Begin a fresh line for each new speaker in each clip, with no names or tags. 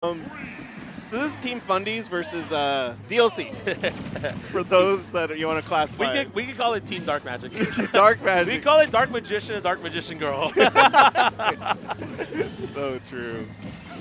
So this is Team Fundies versus DLC. For those that you want to classify.
We could call it Team Dark Magic.
Dark Magic.
We call it Dark Magician and Dark Magician Girl.
So true.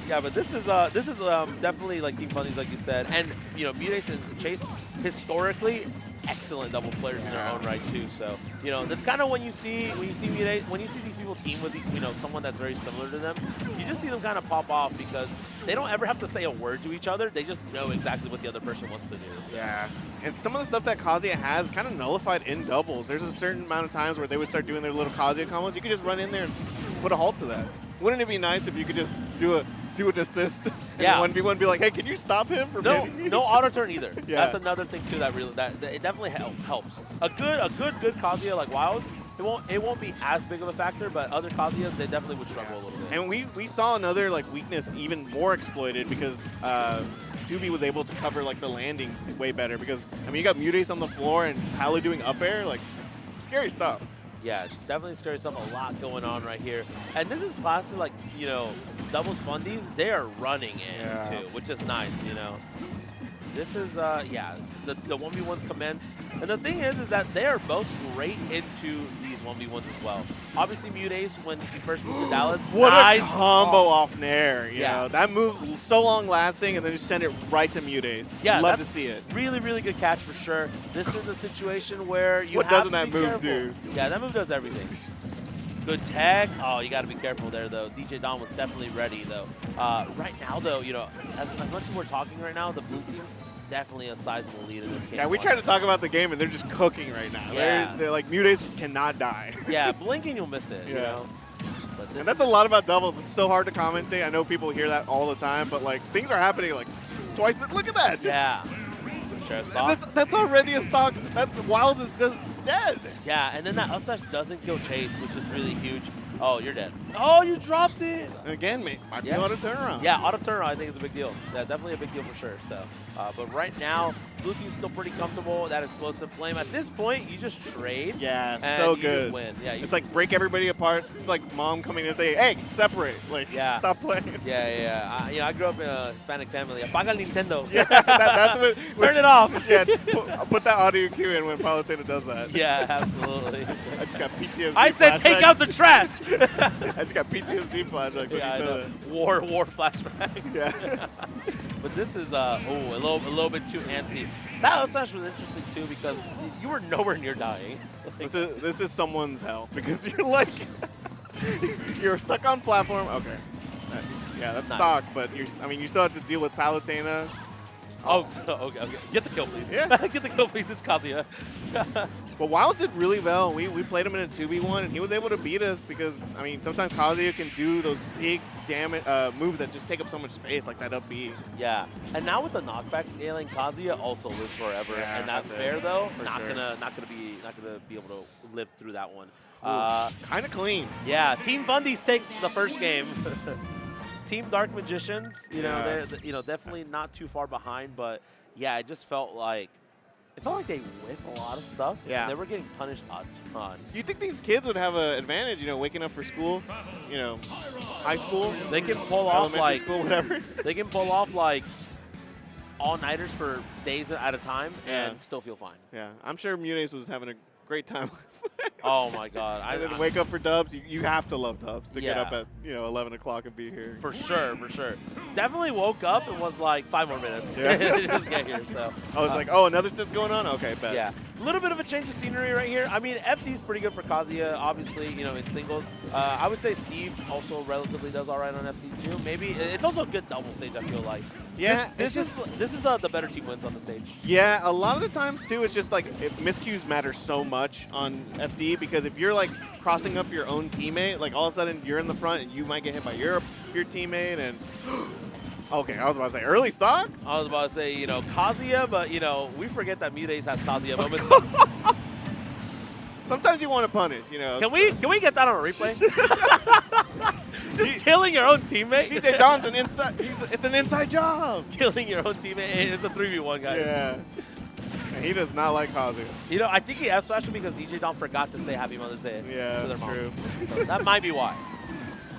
Yeah, but this is definitely like Team Fundies, like you said, and Muteace and Chase historically excellent doubles players in their own right too. So that's kind of when you see Muteace, when you see these people team with someone that's very similar to them, you just see them kind of pop off because they don't ever have to say a word to each other. They just know exactly what the other person wants to do. So.
Yeah, and some of the stuff that Kazuya has kind of nullified in doubles. There's a certain amount of times where they would start doing their little Kazuya combos. You could just run in there and put a halt to that. Wouldn't it be nice if you could just do an assist and 1v1 be like, hey, can you stop him from hitting me?
No auto turn either.
Yeah.
That's another thing too that it definitely helps. A good Kazuya like Wildz, it won't be as big of a factor, but other Kazuyas they definitely would struggle a little bit.
And we saw another like weakness even more exploited because 2B was able to cover like the landing way better because I mean you got Muteace on the floor and Pally doing up air, like scary stuff.
Yeah, definitely scary stuff. A lot going on right here. And this is classic, like, doubles fundies. They are running in, too, which is nice, This is, the 1v1s commence. And the thing is that they are both great into these 1v1s as well. Obviously, Muteace, when he first moved to Dallas,
what
nice
a combo off Nair. You
Yeah.
know, that move was so long lasting and then just send it right to Muteace.
Yeah,
love to see it.
Really, really good catch for sure. This is a situation where you
What
have
doesn't
to
that
be
move
careful.
do?
Yeah, that move does everything. Good tag. Oh, you got to be careful there, though. DJDon was definitely ready, though. Right now, though, as much as we're talking right now, the blue team definitely a sizable lead in this game.
Yeah, we tried to talk about the game and they're just cooking right now.
Yeah.
They're like, Muteace cannot die.
Yeah, blinking you'll miss it, But
And that's a lot about doubles. It's so hard to commentate. I know people hear that all the time, but like things are happening like twice. Look at that.
Yeah. Sure, stock.
That's already a stock. That Wildz is just dead.
Yeah, and then that up smash doesn't kill Chase, which is really huge. Oh, you're dead. Oh, you dropped it.
And again, might be auto turnaround.
Yeah, auto turnaround I think is a big deal. Yeah, definitely a big deal for sure. So, but right now, blue team's still pretty comfortable. That explosive flame. At this point, you just trade.
Yeah,
and
so
you
good.
Just win. Yeah,
it's like break everybody apart. It's like mom coming in and saying, "Hey, separate! Like, stop playing."
Yeah. I grew up in a Hispanic family. Apaga el Nintendo.
Yeah, that's what.
Turn it off.
Yeah, put that audio cue in when Palutena does that.
Yeah, absolutely.
I just got PTSD.
I said, take out the trash.
I just got PTSD flashbacks when you said that.
War flashbacks.
Yeah.
But this is a little bit too antsy. That up smash was interesting too because you were nowhere near dying.
Like, this is someone's hell because you're like you're stuck on platform. Okay. Yeah, that's
nice.
stock, but you still have to deal with Palutena.
Oh, okay. Get the kill, please.
Yeah.
Get the kill, please. This is Kazuya.
But Wildz did really well. We played him in a 2v1, and he was able to beat us because, I mean, sometimes Kazuya can do those big moves that just take up so much space, like that up B.
Yeah. And now with the knockback scaling, Kazuya also lives forever.
Yeah,
and that's fair, though. Not gonna be able to live through that one.
Kind of clean.
Yeah. Team Fundies takes the first game. Team Dark Magicians, they're definitely not too far behind, but yeah, it just felt like they whiff a lot of stuff.
Yeah,
they were getting punished a ton.
You think these kids would have an advantage, waking up for school, high school?
They can pull off
elementary school, whatever.
They can pull off like all-nighters for days at a time and still feel fine.
Yeah, I'm sure Muteace was having a great time.
Oh my God!
And then wake up for dubs. You have to love dubs to get up at 11 o'clock and be here.
For sure. Definitely woke up and was like 5 more minutes to just get here. So
I was like, oh, another stit's going on. Okay, bet.
Yeah, a little bit of a change of scenery right here. I mean, FD's pretty good for Kazuya, obviously. In singles. I would say Steve also relatively does all right on FD too. Maybe it's also a good double stage. I feel like.
Yeah,
this is the better team wins on the stage.
Yeah, a lot of the times too, it's just like miscues matter so much on FD because if you're like crossing up your own teammate, like all of a sudden you're in the front and you might get hit by your teammate and. Okay, I was about to say early stock.
I was about to say Kazuya, but we forget that Muteace has Kazuya moments.
Sometimes you want to punish,
Can we get that on a replay? Just killing your own teammate.
DJDon's it's an inside job.
Killing your own teammate. It's a 3v1, guys.
Yeah. And he does not like Kazuya.
I think he F-smashed because DJDon forgot to say Happy Mother's Day to their
that's
mom.
true.
So that might be why.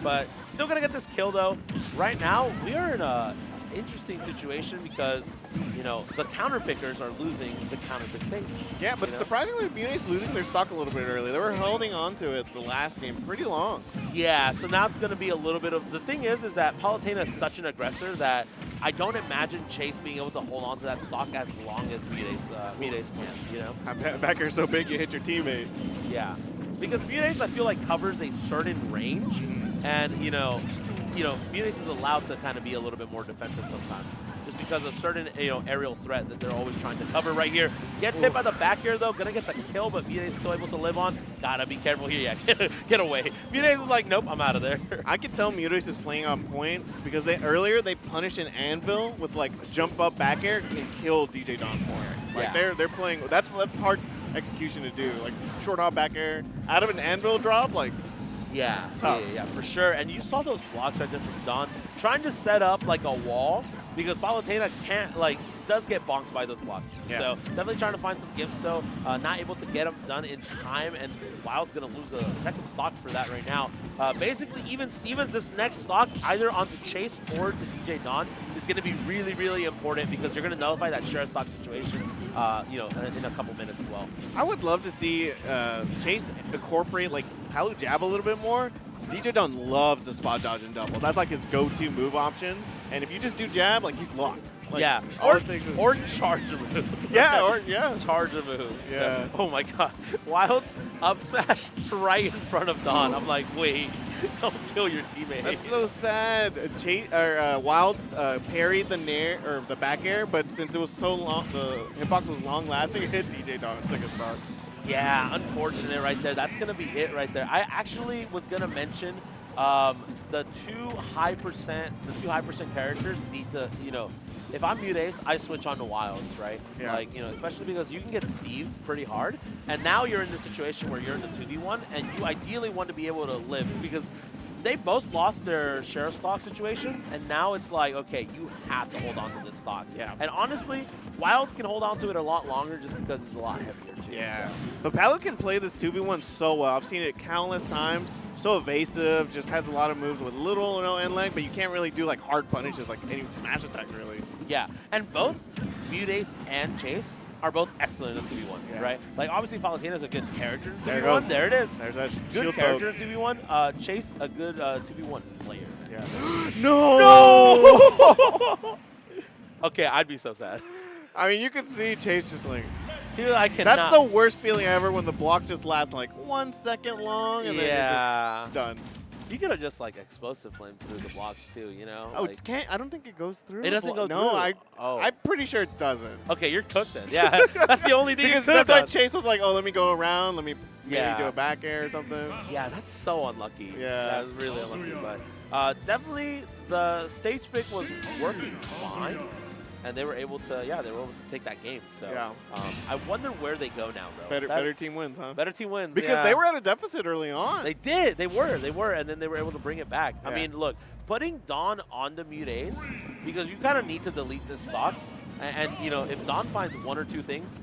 But still going to get this kill, though. Right now, we are in a interesting situation because, you know, the counter pickers are losing the counter pick stage.
Yeah, but surprisingly, Muteace losing their stock a little bit early. They were holding on to it the last game pretty long.
Yeah, so now it's going to be a little bit of... The thing is that Palutena is such an aggressor that I don't imagine Chase being able to hold on to that stock as long as Muteace can, you know?
Back here so big you hit your teammate.
Yeah, because Muteace, I feel like, covers a certain range, and, you know, Muteace is allowed to kind of be a little bit more defensive sometimes, just because of certain, aerial threat that they're always trying to cover right here. Gets hit by the back air, though. Gonna get the kill, but Muteace is still able to live on. Gotta be careful here. Yeah, get away. Muteace is like, nope, I'm out of there.
I can tell Muteace is playing on point because earlier they punished an anvil with like jump up back air and kill DJDon for it. Like they're playing. That's hard execution to do. Like short hop back air out of an anvil drop. Like.
Yeah, yeah, for sure. And you saw those blocks right there from Don trying to set up like a wall because Palutena does get bonked by those blocks.
Yeah.
So definitely trying to find some gimps though. Not able to get them done in time, and Wild's going to lose a second stock for that right now. Basically, even Stevens, this next stock, either onto Chase or to DJDon, is going to be really, really important because you're going to nullify that share stock situation, in a couple minutes as well.
I would love to see Chase incorporate like Palu jab a little bit more. DJDon loves the spot dodge in doubles. That's like his go-to move option. And if you just do jab, like he's locked. Like,
yeah, or charge a move.
Charge
a move.
Yeah.
So, oh my God, Wildz up smash right in front of Don. I'm like, wait, don't kill your teammate.
That's so sad. Wildz parried the back air, but since it was so long, the hitbox was long lasting, it hit DJDon. Took a stock.
Yeah, unfortunate right there. That's gonna be it right there. I actually was gonna mention the two high percent characters need to, if I'm Muteace, I switch on to Wildz, right?
Yeah.
Like, especially because you can get Steve pretty hard, and now you're in the situation where you're in the 2v1, and you ideally want to be able to live because they both lost their share stock situations, and now it's like, okay, you have to hold on to this stock.
Yeah.
And honestly, Wildz can hold on to it a lot longer just because it's a lot heavier too.
Yeah.
So.
But Palu can play this 2v1 so well. I've seen it countless times. So evasive, just has a lot of moves with little end length, but you can't really do like hard punishes like any smash attack really.
Yeah, and both Muteace and Chase are both excellent in the 2v1, right? Like, obviously, Palutena is a good character in 2v1. There it is.
There's that
good character in 2v1. Chase, a good 2v1 player.
Yeah.
No! Okay, I'd be so sad.
I mean, you can see Chase just like...
Dude, I cannot.
That's the worst feeling ever when the block just lasts like 1 second long and then you're just done.
You could have just like explosive flame through the blocks too,
Oh, like, I don't think it goes through.
It doesn't go through.
No, I'm pretty sure it doesn't.
Okay, you're cooked then. Yeah, that's the only thing.
Because that's why Chase was like, oh, let me go around, let me maybe do a back air or something.
Yeah, that's so unlucky.
Yeah,
that was really unlucky. But definitely the stage pick was working fine. And they were able to, take that game. So I wonder where they go now, though.
Better team wins, huh?
Better team wins,
because they were at a deficit early on.
They did. They were, and then they were able to bring it back. I mean, look, putting Don onto Muteace, because you kind of need to delete this stock. And if Don finds one or two things,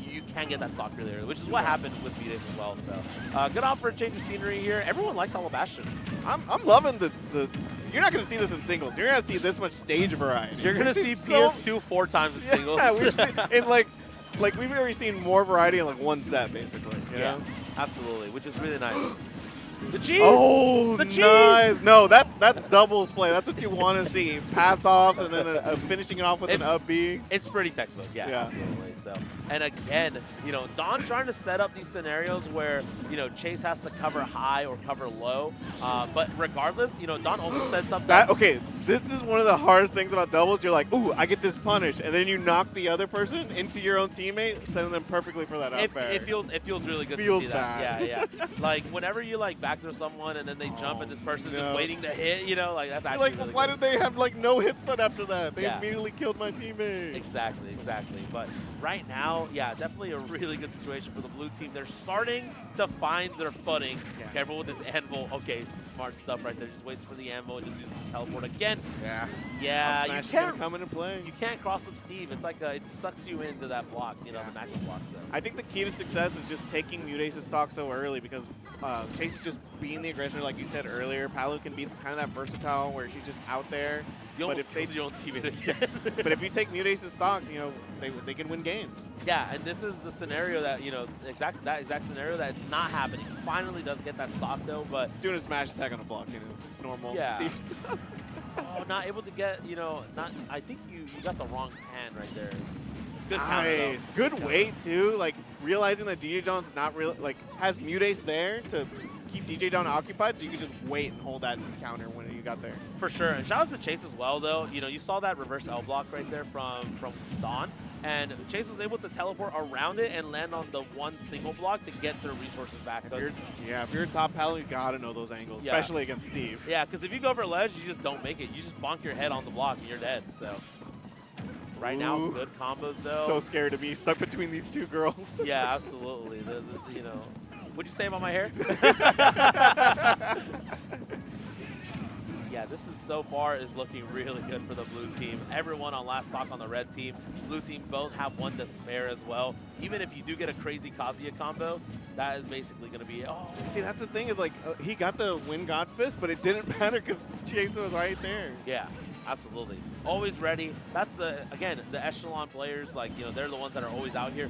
you can get that stock really early, which is what happened with Muteace as well. So good opt for a change of scenery here. Everyone likes Hollow Bastion.
I'm loving the. You're not going to see this in singles. You're going to see this much stage variety.
You're going to see PS2 4 times in singles.
Yeah, we've seen in like we've already seen more variety in like one set, basically. You know?
Absolutely, which is really nice. The cheese!
Oh,
the cheese!
Nice. No, that's doubles play. That's what you want to see. Pass offs and then finishing it off with an up B.
It's pretty textbook, yeah, absolutely. So, and again, Don trying to set up these scenarios where, Chase has to cover high or cover low. But regardless, Don also said something.
This is one of the hardest things about doubles. You're like, ooh, I get this punish. And then you knock the other person into your own teammate, sending them perfectly for that up air.
It feels really good
to see
that. Yeah. Like, whenever you, back through someone and then they jump and this person's just waiting to hit, that's actually really
why
good.
did they have, no hit set after that? They immediately killed my teammate.
Exactly. But right now, definitely a really good situation for the blue team. They're starting to find their footing. Yeah. Careful with this anvil. Okay, smart stuff right there. Just waits for the anvil and just uses the teleport again. Yeah, you can't
come into play.
You can't cross up Steve. It's like it sucks you into that block, the macro block. So
I think the key to success is just taking Muteace's stock so early because Chase is just being the aggressor, like you said earlier. Palu can be kind of that versatile where she's just out there.
You almost killed your own teammate again.
But if you take Muteace's stocks, you know, they can win games.
Yeah, and this is the scenario that, you know, that exact scenario that it's not happening. Finally does get that stock, though, but...
Just doing a smash attack on a block, you know, just normal Steve stuff.
Oh, not able to get, you know, I think you got the wrong hand right there. Good counter,
Nice. Good weight, too. Like, realizing that DJDon's not really, like, has Muteace there to keep DJDon occupied, so you can just wait and hold that counter when you got there.
For sure. And shout out to Chase as well, though. You know, you saw that reverse L block right there from Don. And Chase was able to teleport around it and land on the one single block to get their resources back.
If you're a top Palu, you got to know those angles, especially against Steve.
Yeah, because if you go over ledge, you just don't make it. You just bonk your head on the block and you're dead. So right now, good combos, though.
So scared to be stuck between these two girls.
Yeah, absolutely. You know, what'd you say about my hair? Yeah, this is so far is looking really good for the blue team. Everyone on last stock on the red team. Blue team both have one to spare as well. Even if you do get a crazy Kazuya combo, that is basically going to be it. Oh.
See, that's the thing is, like, he got the Wind God Fist, but it didn't matter because Chase was right there.
Yeah, absolutely. Always ready. That's again, the echelon players, like, you know, they're the ones that are always out here.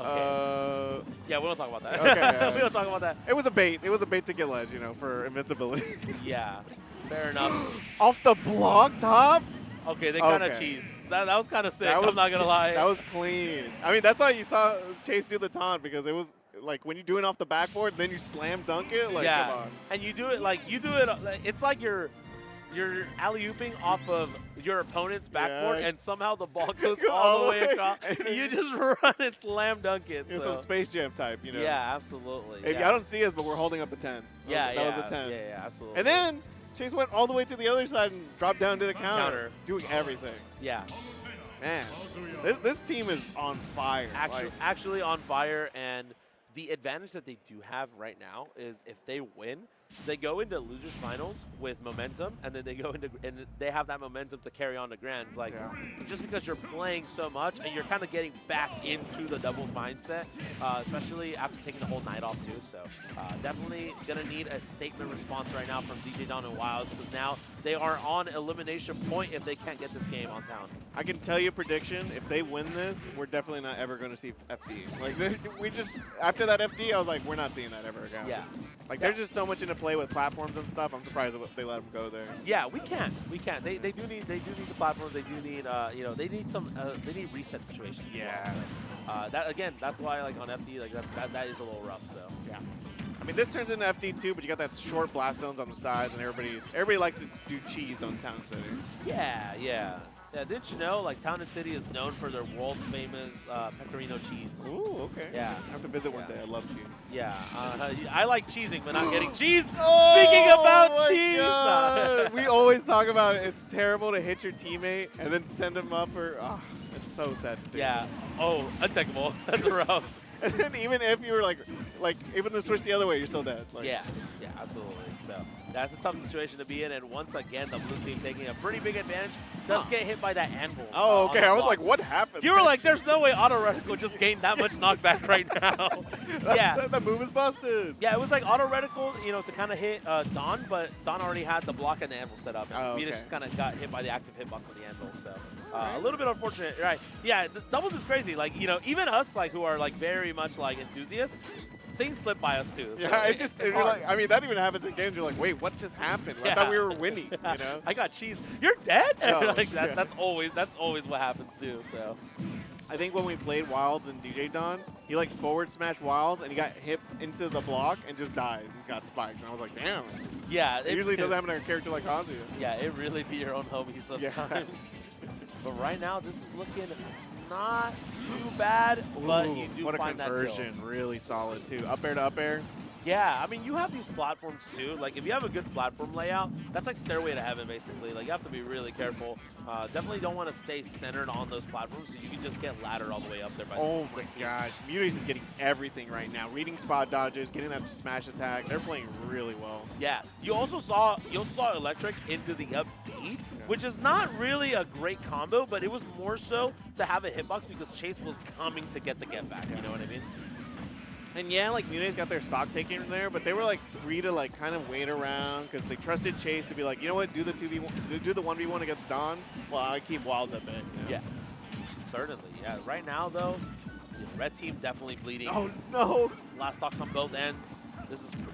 Okay. Yeah, we don't talk about that. Okay, we don't talk about that.
It was a bait. It was a bait to get ledge, you know, for invincibility.
Yeah, fair enough.
Off the block top?
Okay, they kind of cheesed. That was kind of sick, I'm not going to lie.
That was clean. I mean, that's why you saw Chase do the taunt, because it was, like, when you're doing off the backboard, then you slam dunk it, like, come on.
And you do it, it's like you're alley-ooping off of your opponent's backboard, and somehow the ball goes all the way across, and you just run and slam dunk it.
It's some Space Jam type, you know.
Yeah, absolutely.
I don't see us, but we're holding up a 10. That was a 10.
Yeah, absolutely.
And then Chase went all the way to the other side and dropped down, did a counter. Doing everything.
Yeah.
Man, this team is on fire.
Actually on fire, and the advantage that they do have right now is if they win, they go into losers finals with momentum, and then they go into and they have that momentum to carry on to grands. Like, just because you're playing so much and you're kind of getting back into the doubles mindset, especially after taking the whole night off too. So definitely gonna need a statement response right now from DJDon and Wildz, because now they are on elimination point if they can't get this game on town.
I can tell you a prediction: if they win this, we're definitely not ever going to see FD. Like, we just after that FD, I was like, we're not seeing that ever again.
Yeah.
Like, there's just so much into play with platforms and stuff. I'm surprised that they let them go there.
Yeah, we can. They do need the platforms. They do need you know, they need reset situations.
Yeah.
Well, so, that's why, like, on FD, like that is a little rough. So yeah.
I mean, this turns into FD too, but you got that short blast zones on the sides, and everybody likes to do cheese on Town City.
Yeah. Didn't you know, like, Town and City is known for their world-famous pecorino cheese?
Ooh, okay.
Yeah.
I have to visit one day. I love cheese.
Yeah. I like cheesing, but not getting cheese. Speaking about cheese!
God. We always talk about it. It's terrible to hit your teammate and then send him up for... Oh, it's so sad to see.
Yeah. Oh, untechable. That's rough.
And then even if you were like even to switch the other way, you're still dead. Like,
yeah, absolutely. So that's a tough situation to be in, and once again, the blue team taking a pretty big advantage. Does get hit by that anvil.
Oh, okay. I was like, what happened?
You were like, there's no way Auto Reticle just gained that much knockback right now.
That move is busted.
Yeah, it was like Auto Reticle, you know, to kind of hit Don, but Don already had the block and the anvil set up, and Muteace just kind of got hit by the active hitbox on the anvil. So a little bit unfortunate, right? Yeah, the doubles is crazy. Like, you know, even us, like, who are like very much like enthusiasts, things slip by us too. So
yeah, it's like, I mean, that even happens in games. You're like, wait, what just happened? I thought we were winning. You know?
I got cheese. You're dead.
No,
like that's always what happens too. So
I think when we played Wildz and DJDon, he like forward smashed Wildz and he got hit into the block and just died and got spiked. And I was like, damn.
Yeah,
it usually doesn't happen to a character like Kazuya.
Yeah, it really be your own homie sometimes. Yeah. But right now, this is looking not too bad, but you do find that kill.
What a conversion. Really solid, too. Up air to up air.
Yeah, I mean, you have these platforms, too. Like, if you have a good platform layout, that's like Stairway to Heaven, basically. Like, you have to be really careful. Definitely don't want to stay centered on those platforms, because you can just get laddered all the way up there by this team.
God. Muteace is getting everything right now. Reading spot dodges, getting that smash attack. They're playing really well.
Yeah. You also saw Electric into the up B, which is not really a great combo, but it was more so to have a hitbox because Chase was coming to get the get back. You know what I mean?
And yeah, like Muteace got their stock taken there, but they were like free to like kind of wait around because they trusted Chase to be like, you know what, do the 2v1, do the 1v1 against Don. Well, I keep Wildz at bay. You know?
Yeah, certainly. Yeah, right now though, red team definitely bleeding.
Oh no!
Last stocks on both ends.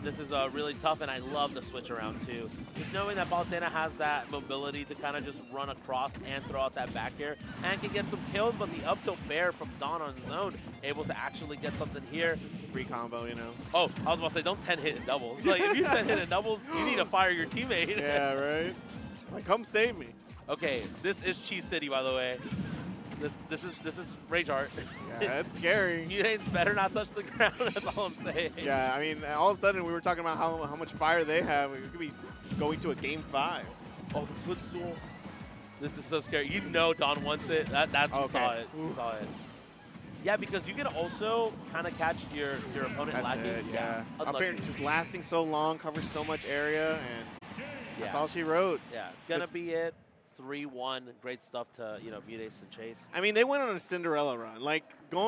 This is really tough, and I love the switch around too. Just knowing that Palutena has that mobility to kind of just run across and throw out that back air and can get some kills, but the up tilt bear from Don on his own, able to actually get something here.
Free combo, you know.
Oh, I was about to say, don't 10 hit in doubles. Like, if you 10 hit in doubles, you need to fire your teammate.
Yeah, right? Like, come save me.
Okay, this is Cheese City, by the way. This is Rage Art.
Yeah, that's scary.
Muteace better not touch the ground, that's all I'm saying.
Yeah, I mean, all of a sudden we were talking about how much fire they have. We could be going to a game 5.
Oh, the footstool. This is so scary. You know Don wants it. You saw it. You saw it. Yeah, because you can also kind of catch your opponent
That's
lacking.
it, yeah. Up
Unlucky.
here just lasting so long, covers so much area, and that's all she wrote.
Yeah, gonna be it. 3-1. Great stuff to, Muteace and Chase.
I mean, they went on a Cinderella run. Like, going